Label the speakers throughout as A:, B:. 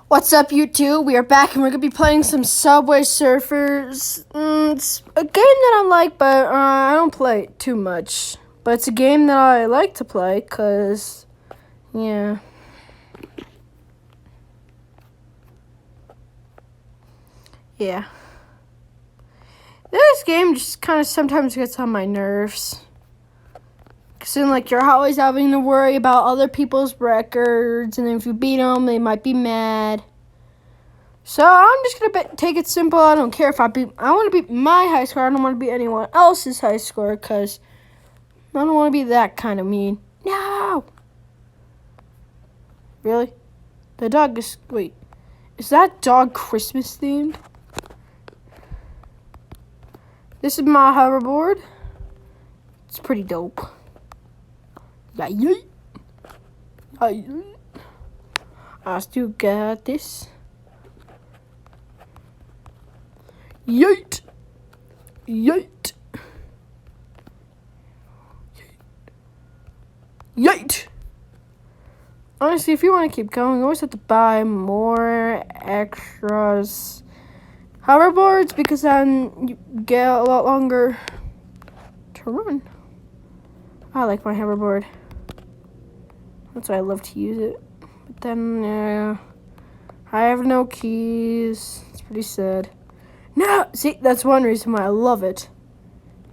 A: What's up, YouTube? We are back and we're going to be playing some Subway Surfers. It's a game that I like, but I don't play it too much. But it's a game that I like to play because, yeah. Yeah. This game just kind of sometimes gets on my nerves. Because then, you're always having to worry about other people's records, and if you beat them, they might be mad. So I'm just going to take it simple. I don't care if I want to beat my high score. I don't want to beat anyone else's high score because I don't want to be that kind of mean. No! Really? The dog is... Wait. Is that dog Christmas themed? This is my hoverboard. It's pretty dope. Yeah, yeah. I still got this. Yeet! Yeet! Yeet! Honestly, if you want to keep going, you always have to buy more extras hoverboards because then you get a lot longer to run. I like my hoverboard. That's why I love to use it. But then, I have no keys. It's pretty sad. No! See, that's one reason why I love it.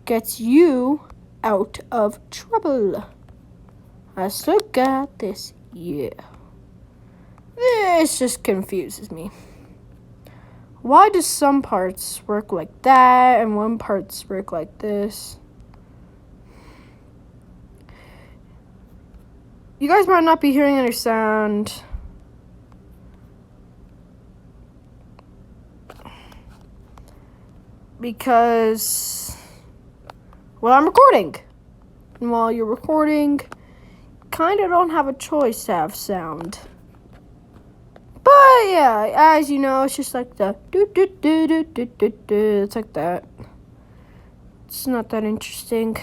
A: Gets you out of trouble. I still got this. Yeah. This just confuses me. Why do some parts work like that and one parts work like this? You guys might not be hearing any sound. Because, well, I'm recording. And while you're recording, kind of don't have a choice to have sound. But yeah, as you know, it's just like the do-do-do-do-do-do-do. It's like that. It's not that interesting.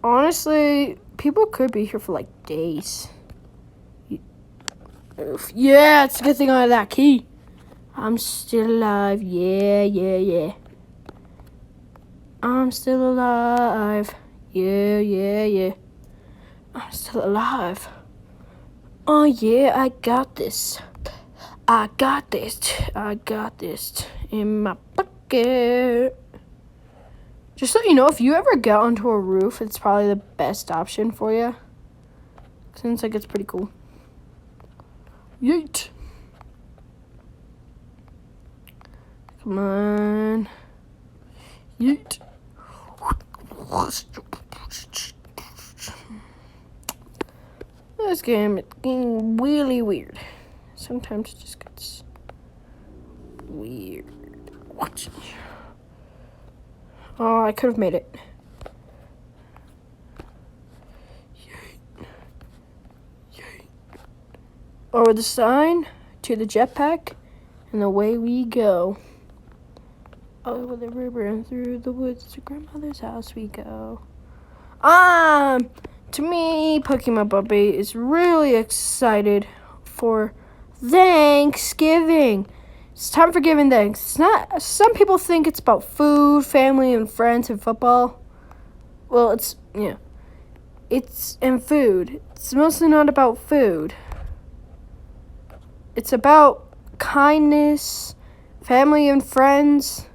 A: Honestly, people could be here for like days. Yeah, it's a good thing I have that key. I'm still alive. Yeah. I'm still alive. Yeah. I'm still alive. Oh, yeah, I got this. I got this in my pocket. Just so you know, if you ever get onto a roof, it's probably the best option for you. Seems like it's pretty cool. Yeet. Come on. Yeet. This game is getting really weird. Sometimes it just gets weird. Oh, I could have made it. Yay. Over the sign to the jetpack, and away we go. Over the river and through the woods to grandmother's house we go. To me, Pokemon Puppy is really excited for Thanksgiving. It's time for giving thanks. It's not. Some people think it's about food, family, and friends, and football. Well, it's and food. It's mostly not about food. It's about kindness, family, and friends.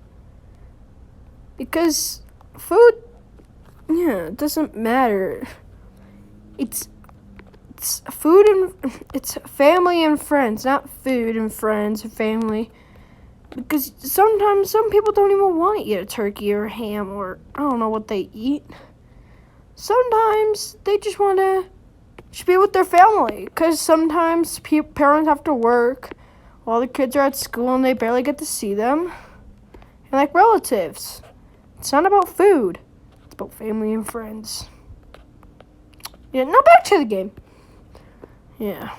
A: Because food, it doesn't matter. It's food and it's family and friends, not food and friends and family. Because sometimes some people don't even want to eat a turkey or ham or I don't know what they eat. Sometimes they just want to be with their family. Because sometimes parents have to work while the kids are at school and they barely get to see them. And like relatives. It's not about food. It's about family and friends. Yeah, now back to the game. Yeah.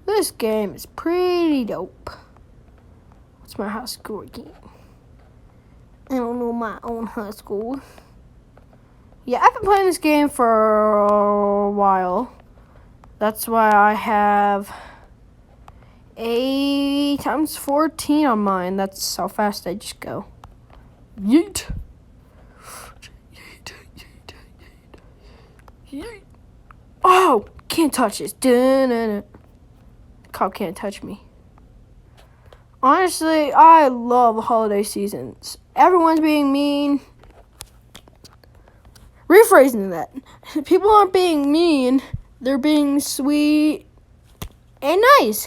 A: This game is pretty dope. What's my high score again? I don't know my own high score. Yeah, I've been playing this game for a while. That's why I have 8 times 14 on mine. That's how fast I just go. Yeet. Yeet, yeet, yeet, yeet. Oh, can't touch this. Dun-dun-dun. The cop can't touch me. Honestly, I love the holiday seasons. Everyone's being mean. Rephrasing that. People aren't being mean. They're being sweet and nice.